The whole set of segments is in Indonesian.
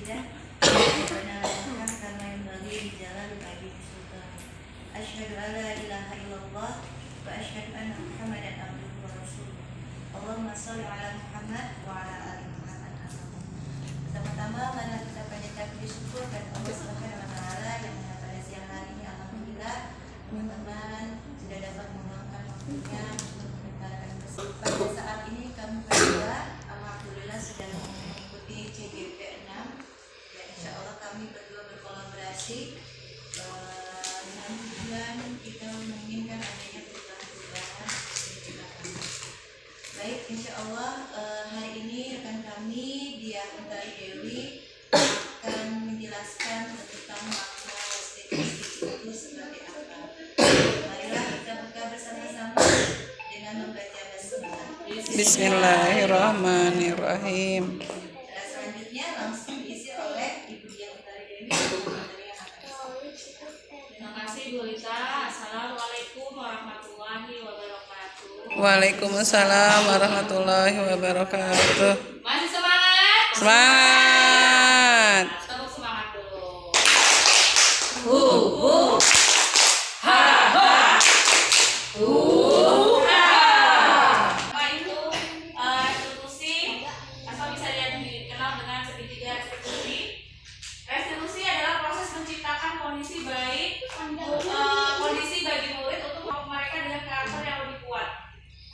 hamidah. Rabbana lakal kama yanbaghi li jalali wajhika sultan. Asyhadu an la ilaha illallah wa asyhadu anna Muhammadan abduhu wa rasuluh. Allahumma shalli ala Muhammad wa ala ali Muhammad. Pertama-tama mana kita panjatkan puji syukur kepada Allah Subhanahu wa taala yang pada siang hari ini alhamdulillah teman-teman sudah dapat meluangkan waktunya untuk mendengarkan pesan. Pada saat ini kami berdua alhamdulillah sedang mengikuti CGP 6. Ya, insya Allah kami berdua berkolaborasi dengan tujuan kita menginginkan adanya perubahan-perubahan di kita kami. Baik, insya Allah hari ini rekan kami Dia Utari Dewi akan menjelaskan tentang makna restitusi itu seperti apa. Marilah kita buka bersama-sama dengan membaca basmalah. Bismillahirrahmanirrahim. Selanjutnya langsung diisi oleh Ibu Dia Utari Dewi. Terima kasih Bu Lita. Assalamualaikum warahmatullahi wabarakatuh. Waalaikumsalam warahmatullahi wabarakatuh. Masih semangat? Semangat. Tepuk semangat dulu. Apa itu restitusi atau bisa dikenal dengan segitiga restitusi? Restitusi adalah proses menciptakan kondisi bagi murid untuk mereka dengan karakter yang lebih kuat.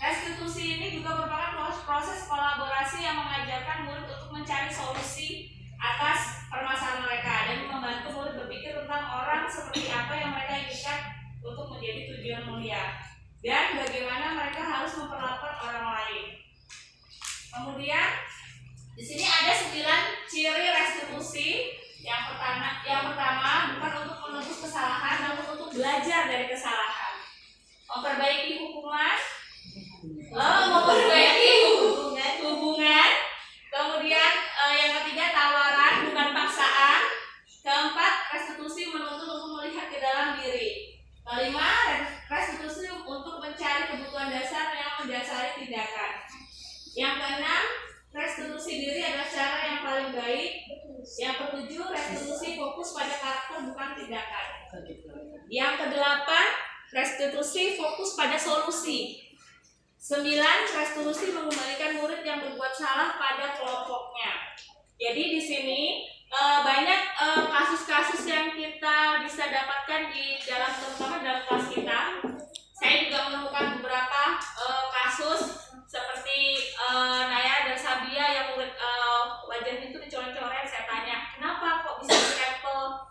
Restitusi ini juga merupakan proses kolaborasi yang mengajarkan murid untuk mencari solusi atas permasalahan mereka dan membantu murid berpikir tentang orang seperti apa yang mereka inginkan untuk menjadi tujuan mulia dan bagaimana mereka harus memperlakukan orang lain. Kemudian di sini ada 9 ciri restitusi. Yang pertama bukan untuk menebus kesalahan, namun untuk belajar dari kesalahan. Memperbaiki hubungan. Kemudian yang ketiga tawaran bukan paksaan. Keempat, restitusi menuntut untuk melihat ke dalam diri. Kelima, restitusi untuk mencari kebutuhan dasar yang mendasari tindakan. Yang keenam, restitusi diri adalah cara yang paling baik. Yang ketujuh, restitusi fokus pada karakter bukan tindakan. Yang kedelapan, restitusi fokus pada solusi. 9, restitusi mengembalikan murid yang berbuat salah pada kelompoknya. Jadi di sini banyak kasus-kasus yang kita bisa dapatkan di dalam terutama dalam kelas kita. Saya juga menemukan beberapa kasus seperti Naya dan Sabia yang murid wajahnya itu dicoret-coret. Saya tanya, kenapa kok bisa ditempel?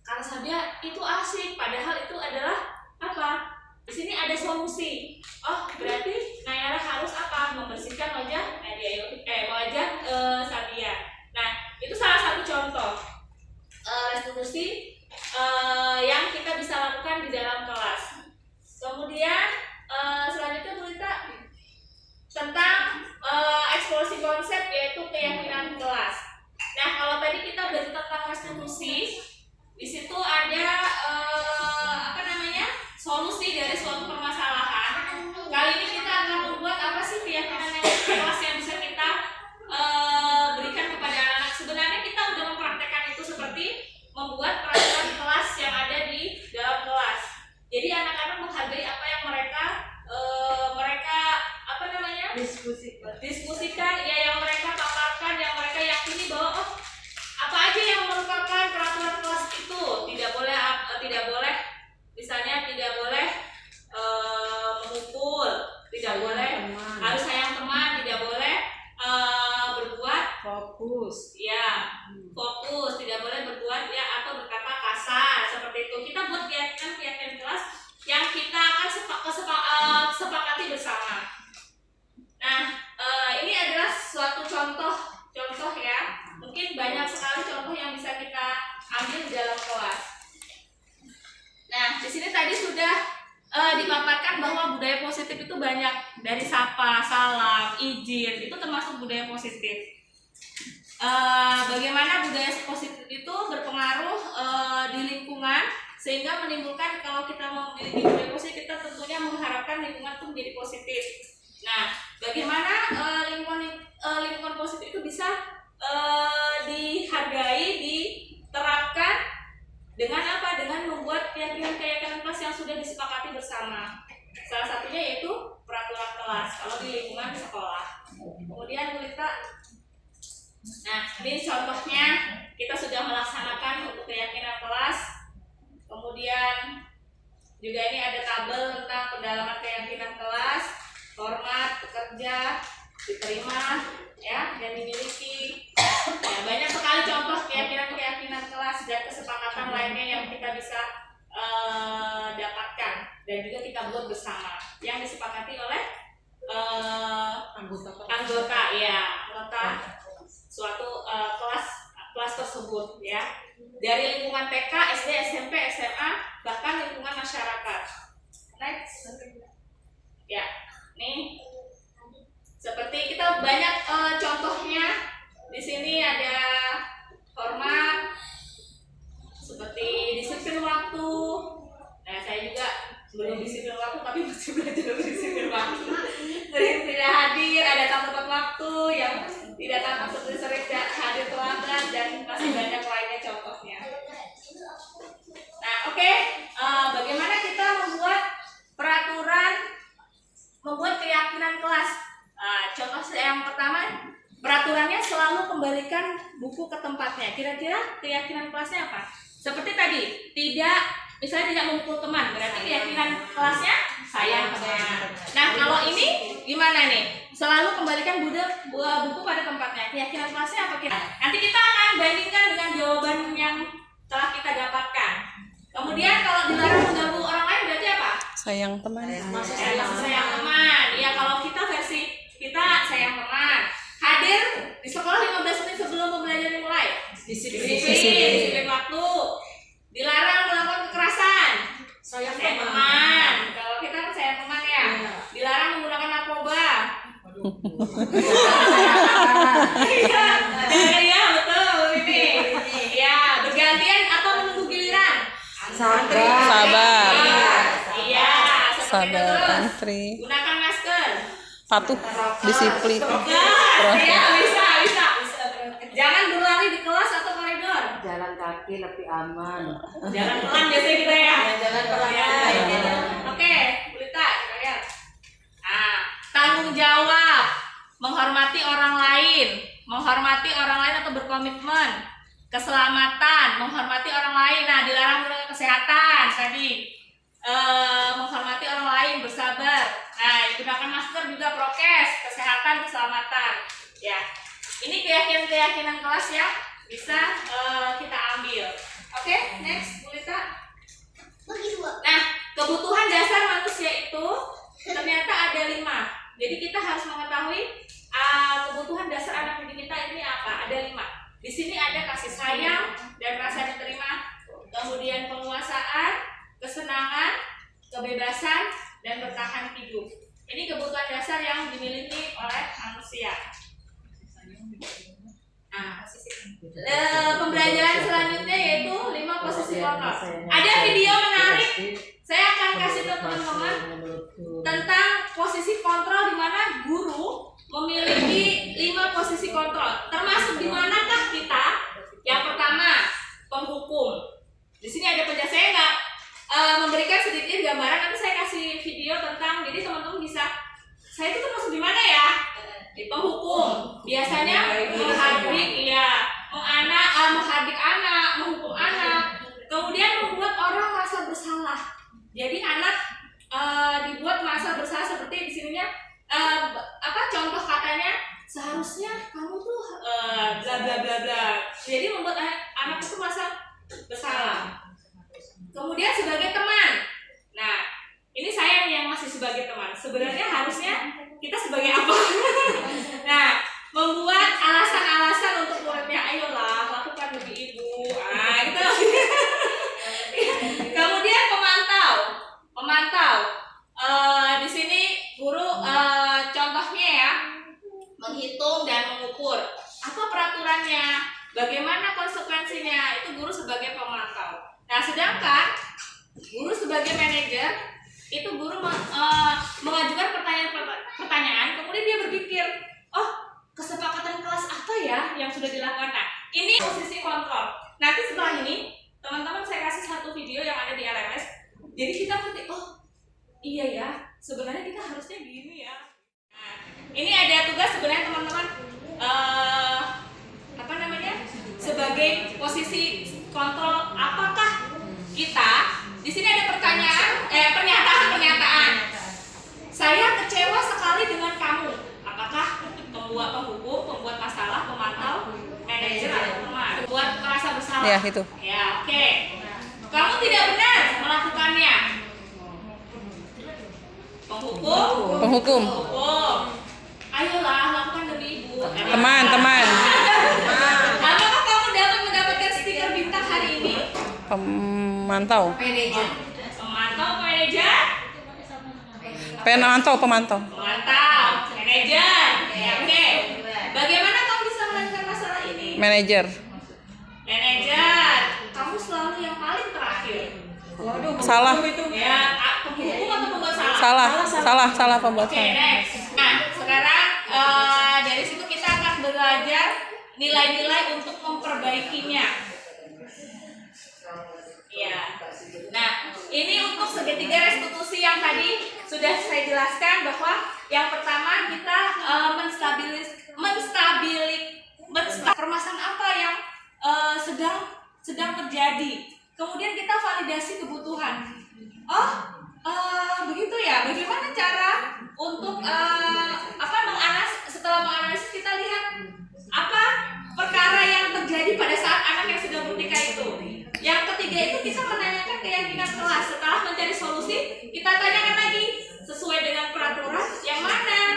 Karena Sabia itu asik, padahal itu adalah apa? Di sini ada solusi. Oh, berarti Nayara harus apa? Membersihkan wajah Sabia. Nah, itu salah satu contoh restitusi yang kita bisa lakukan di dalam kelas. Kemudian selanjutnya Bu Lita tentang eksplorasi konsep yaitu keyakinan kelas. Nah, kalau tadi kita belajar tentang restitusi, di situ ada solusi dari suatu permasalahan. Kali ini kita akan membuat apa sih keyakinan yang kelas yang bisa kita berikan kepada anak-anak. Sebenarnya kita sudah mempraktekkan itu seperti membuat peraturan kelas yang ada di dalam kelas. Jadi anak-anak menghargai apa yang mereka diskusikan, ya yang mereka paparkan, yang mereka yakini bahwa apa aja yang merupakan peraturan kelas itu tidak boleh misalnya tidak boleh memukul, tidak boleh harus sayang teman, tidak boleh berbuat fokus, tidak boleh berbuat atau berkata kasar seperti itu. Kita buat keyakinan kelas yang kita akan sepakati bersama. Nah, ini adalah suatu contoh ya. Mungkin banyak sekali contoh yang bisa kita ambil di dalam kelas. Nah, di sini tadi sudah dipaparkan bahwa budaya positif itu banyak, dari sapa, salam, izin, itu termasuk budaya positif. Bagaimana budaya positif itu berpengaruh di lingkungan sehingga menimbulkan, kalau kita mau memiliki budaya positif, kita tentunya mengharapkan lingkungan itu menjadi positif. Nah, bagaimana lingkungan positif itu bisa dihargai bersama. Salah satunya yaitu peraturan kelas kalau di lingkungan sekolah. Kemudian Bu Lita, nah ini contohnya kita sudah melaksanakan untuk keyakinan kelas. Kemudian juga ini ada tabel tentang pendalaman keyakinan kelas, hormat, bekerja, diterima, ya, dan dimiliki. Ya, banyak sekali contoh keyakinan kelas dan kesepakatan lainnya yang kita bisa dapatkan dan juga kita buat bersama yang disepakati oleh anggota suatu kelas tersebut, ya, dari lingkungan TK, SD, SMP, SMA, bahkan lingkungan masyarakat. Next, ya, nih seperti kita banyak contohnya di sini ada hormat, seperti disiplin waktu. Nah, saya juga belum disiplin waktu tapi masih belajar disiplin waktu. Sering tidak hadir, ada tamu tepat waktu yang tidak tampak seperti sering hadir terlambat dan masih banyak lainnya contohnya. Nah, oke. Bagaimana kita membuat keyakinan kelas? Contoh yang pertama, peraturannya selalu kembalikan buku ke tempatnya. Kira-kira keyakinan kelasnya apa? Seperti tadi, misalnya tidak memukul teman, berarti keyakinan kelasnya sayang teman. Nah, kalau ini gimana nih? Selalu kembalikan buku pada tempatnya. Keyakinan kelasnya apa kira? Nanti kita akan bandingkan dengan jawaban yang telah kita dapatkan. Kemudian kalau dilarang mengganggu orang lain berarti apa? Sayang teman. Sayang teman. Ya, kalau kita versi kita sayang teman. Hadir di sekolah 15 menit sebelum pembelajaran dimulai. Disiplin waktu. Dilarang melakukan kekerasan. Sayang teman. Kalau kita kan sayang teman ya. Dilarang menggunakan narkoba. Iya, betul ini. Ya, bergantian atau menunggu giliran. Sabar. Iya, Sabar antri. gunakan masker. Patuh, disiplin. Iya, bisa. Jangan berlari di kelas atau koridor. Jalan kaki lebih aman. Jalan pelan biasanya kita ya. Jalan pelan. Ya. Oke, Bu Lita, kita lihat. Tanggung jawab, menghormati orang lain atau berkomitmen, keselamatan, menghormati orang lain. Nah, dilarang menggunakan kesehatan tadi. Menghormati orang lain, bersabar. Nah, gunakan masker juga, prokes, kesehatan, keselamatan. Ya, ini keyakinan kelas yang bisa kita ambil. Oke, next, Bu Lita. Nah, kebutuhan dasar manusia itu ternyata ada 5. Jadi kita harus mengetahui kebutuhan dasar anak didik kita ini apa. Ada 5. Di sini ada kasih sayang dan rasa diterima, kemudian penguasaan, kesenangan, kebebasan, dan bertahan hidup. Ini kebutuhan dasar yang dimiliki oleh manusia. Pembelajaran selanjutnya yaitu 5 posisi kontrol. Ada video menarik. Saya akan kasih ke teman-teman tentang posisi kontrol di mana guru memiliki 5 posisi kontrol. Termasuk di manakah kita? Yang pertama, penghukum. Di sini ada penjelasan. Saya nggak memberikan sedikit gambaran, nanti saya kasih video tentang, jadi teman-teman bisa, saya itu termasuk di mana ya? Di penghukum. Biasanya menghadik anak, menghukum anak, kemudian membuat orang merasa bersalah. Jadi anak dibuat merasa bersalah, seperti di sininya contoh katanya, seharusnya kamu tuh bla bla bla bla. Jadi membuat anak itu merasa bersalah. Kemudian sebagai teman. Nah, ini saya nih yang masih sebagai teman. Sebenarnya harusnya kita sebagai apa? Nah, membuat alasan-alasan untuk muridnya, ayolah lakukan demi ibu. Gitu. Kemudian pemantau. Di sini guru contohnya ya, menghitung dan mengukur. Apa peraturannya? Bagaimana konsekuensinya? Itu guru sebagai pemantau. Nah, sedangkan guru sebagai manajer itu guru mengajukan pertanyaan, kemudian dia berpikir, kesepakatan kelas apa ya yang sudah dilakukan. Nah, ini posisi kontrol. Nanti setelah ini teman-teman saya kasih satu video yang ada di LMS. Jadi kita ngerti, iya ya, sebenarnya kita harusnya gini ya. Nah, ini ada tugas sebenarnya teman-teman, apa namanya, sebagai posisi kontrol, apakah kita di sini ada pernyataan. Saya kecewa sekali dengan kamu. Apakah penghukum, pembuat masalah, pemantau, manajer atau teman? Pembuat merasa bersalah. Ya, itu. Ya, oke. Kamu tidak benar melakukannya. Penghukum. Penghukum. Ayolah, lakukan demi ibu. Teman. Apakah kamu dapat mendapatkan stiker bintang hari ini? Pemantau. Manajer. Pemantau. Pemantau. Manajer. Oke. Bagaimana kamu bisa menyelesaikan masalah ini? Manajer. Kamu selalu yang paling terakhir. Waduh, Salah. Ya, penghukum atau pembuat salah? Salah pembuat Oke, salah. next. Nah, sekarang dari situ kita akan belajar nilai-nilai untuk memperbaikinya. Ya. Nah, ini untuk segitiga restitusi yang tadi sudah saya jelaskan bahwa yang pertama kita permasalahan apa yang sedang terjadi. Kemudian kita validasi kebutuhan. Begitu ya. Bagaimana cara untuk setelah menganalisis kita lihat apa perkara yang terjadi pada saat anak yang sedang bernikah itu. Yang ketiga itu kita menanyakan keyakinan kelas. Setelah mencari solusi, kita tanyakan lagi sesuai dengan peraturan yang mana.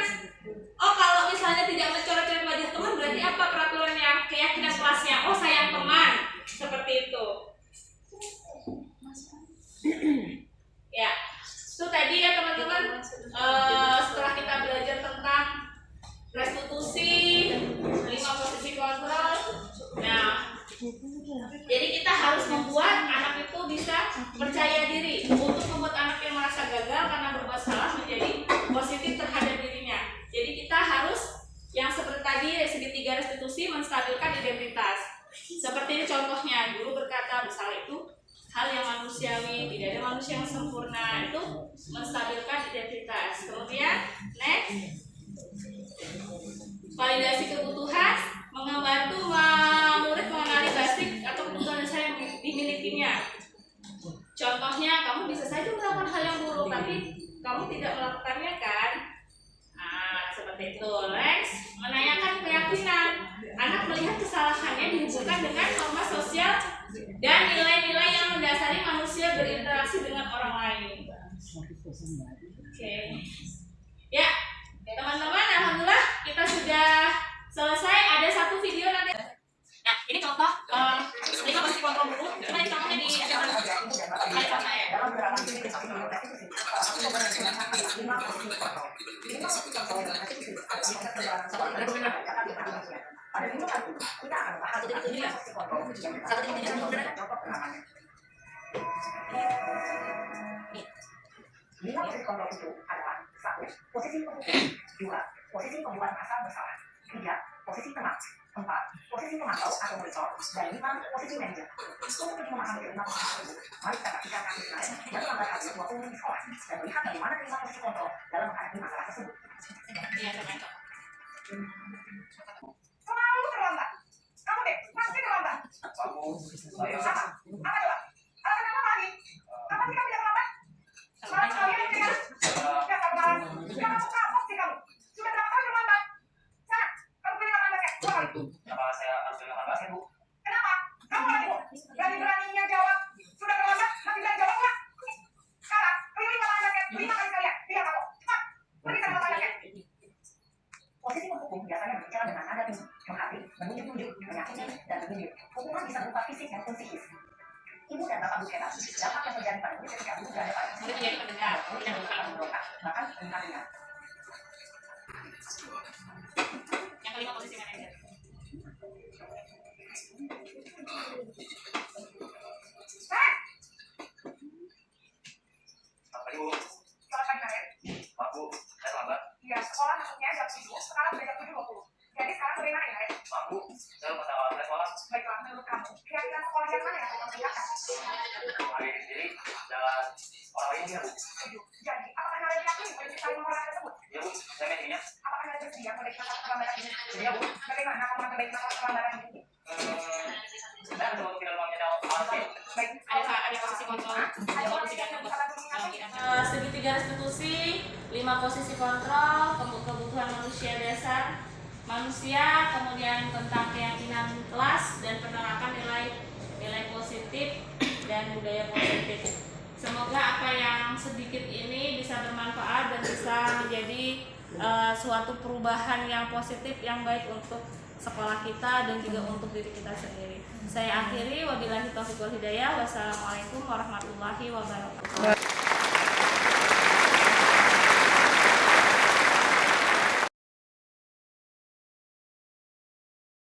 Kalau misalnya tidak mencoret-coret wajah teman, berarti apa peraturan yang keyakinan kelasnya? Sayang teman, seperti itu. Ya, itu tadi ya teman-teman. Setelah kita belajar tentang restitusi, 5 posisi kontrol. Nah, jadi kita harus membuat anak itu bisa percaya diri. Untuk membuat anak yang merasa gagal karena berbuat salah menjadi positif terhadap dirinya. Jadi kita harus yang seperti tadi segitiga restitusi, menstabilkan identitas. Seperti ini contohnya, guru berkata bersalah itu hal yang manusiawi, tidak ada manusia yang sempurna. Itu menstabilkan identitas. Kemudian next, validasi kebutuhan, membantu murid mengenali basic atau kebutuhan dasar yang dimilikinya. Contohnya, kamu bisa saja melakukan hal yang buruk, tapi kamu tidak melakukannya kan? Seperti itu. Next, menanyakan keyakinan. Anak melihat kesalahannya dihubungkan dengan norma sosial dan nilai-nilai yang mendasari manusia berinteraksi dengan orang lain. Oke. Ya, teman-teman, alhamdulillah kita sudah selesai. Ada satu video nanti. Nah, ini contoh 5 posisi kontrol dulu. Coba ini contohnya di Lima posisi kontrol itu adalah 1. Posisi penghukum, 2. Posisi pembuat merasa bersalah, 3. Posisi teman, 4. Posisi pemantau atau monitor, dan 5. Posisi manajer. Untuk lebih memahami 5 posisi tersebut, mari kita praktikkan kasus lain dan menambah hasil 20 menit sekolah dan melihat bagaimana 5 posisi kontrol dalam menghadapi masalah tersebut. Selalu terlambat. Kamu deh, pasti terlambat. Saya. Apa coba? Alasan kamu lagi? Apa sih kamu tidak terlambat? Malah sekalian ini kan? Ya, kamu sudah kamu kapok sih kamu. Sudah berapa kali terlambat? Sana, kamu pilih kapan basket? 2 kali. Kenapa saya harus pilih kapan basket, Bu? Kenapa? Kamu lagi, Bu. Berani-beraninya jawab. Sudah terlambat, masih berani jawab enggak? Sekarang, pilih kapan basket. 5 kali sekalian. Biar kamu. Cepat. Pergi sama kapan basket. Posisi penghukum biasanya berbicara dengan nada tinggi, menghati, menunjuk-nunjuk, menyakiti, dan menyindir. Hukuman bisa berupa fisik maupun psikis. Ibu dan bapak Bukhara, dampak yang terjadi pada ibu ketika ibu berada pada posisi menjadi pendengar, yang akan memberontak, bahkan meninggalnya. yang kelima posisi manajer. Selamat pagi, Bu. Selamat pagi, Karen. Maaf, Bu. Saya terlambat. Iya, sekolah masuknya jam 7, sekarang sudah jam 7.20. Jadi sekarang bagaimana ya, Karen? Maaf, Bu. Saya lupa tahu alat sekolah. Baiklah. adalah menurut kamu keyakinan sekolah yang mana yang kamu perlihatkan? Hari ini sendiri jalan orang ini ya Bu. Setuju. Jadi, apakah kalian yakin prinsip saling menghormati tersebut? Ya Bu, saya meetingnya. Apakah kalian bersedia memperbaiki masalah keterlambatan ini? Iya Bu. Bagaimana kamu memperbaiki masalah keterlambatan ini? Saya mencoba tidak mengenal ASI. Baik. Ada posisi kontrol. Ada orang yang bisa bantu mengingatkan? Segitiga restitusi, 5 posisi kontrol, kebutuhan manusia dasar manusia, kemudian tentang keyakinan kelas dan penerapan nilai positif dan budaya positif. Semoga apa yang sedikit ini bisa bermanfaat dan bisa menjadi suatu perubahan yang positif yang baik untuk sekolah kita dan juga untuk diri kita sendiri. Saya akhiri, wabillahi taufiq wal hidayah. Wassalamualaikum warahmatullahi wabarakatuh.